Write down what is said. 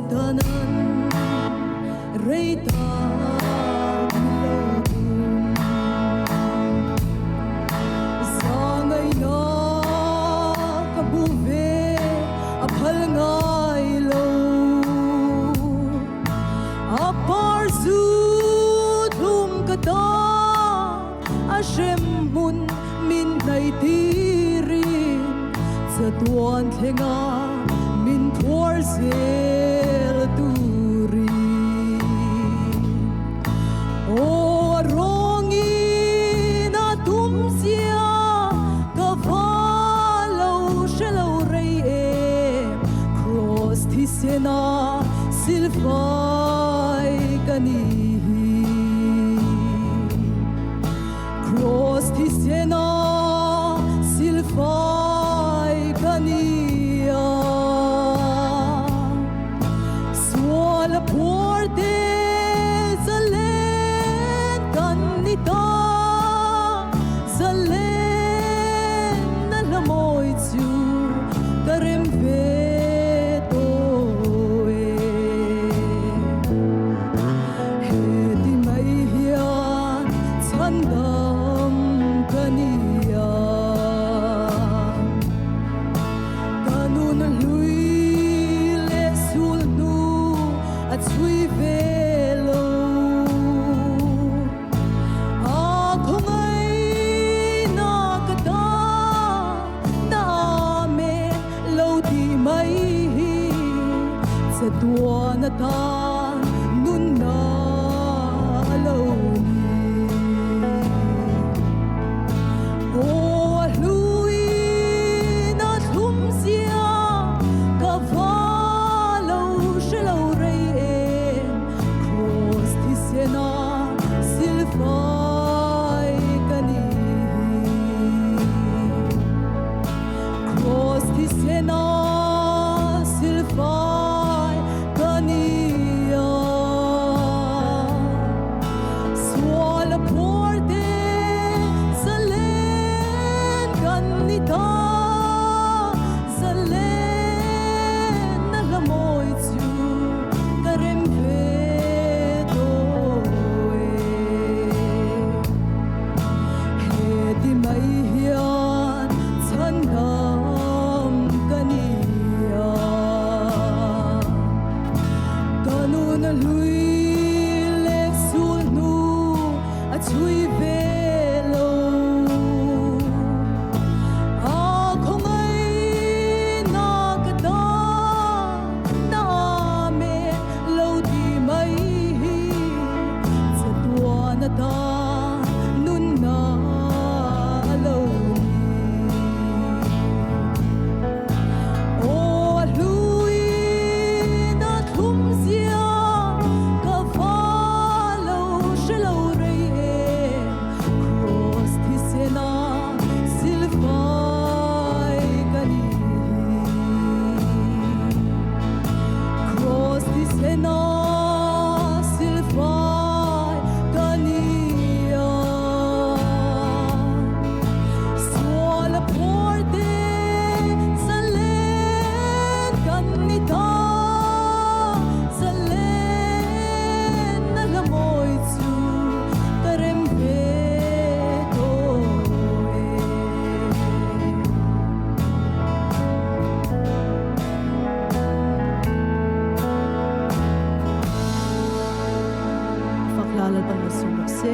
danan reita zangai na kabuve aphal ngai lo apar zu thum kata ashem mun min nai tirin zatuan thenga min thuar zel turi o rongi na tum sia ka valo shelo rei cross thi sena silfai kani cross thi sena silfai kania swala porte zalen kanita zalen na lamoy chu karem ve to he di mai hian chandam kania kanun lui le sul nu at sui velo a khongai na kata na me lo di mai zatua na ta nun na lo ni o lui na thum sia ka valo shelo rei cross thi sena silfai kani cross thi sena silfai kania swala porte zalen kanita zalen na lamoy chu karem ve to he di mai hian chandam kania kanun lui le sul nu a chui velo a khongai na kata na me lo di mai zatua na ta nun na lo ni o lui na thum sia ka valo shelo rei cross thi sena silfai kani cross thi sena silfai kania swala porte zalen kanita zalen na lamoy chu karem ve to faklalal pan masumok se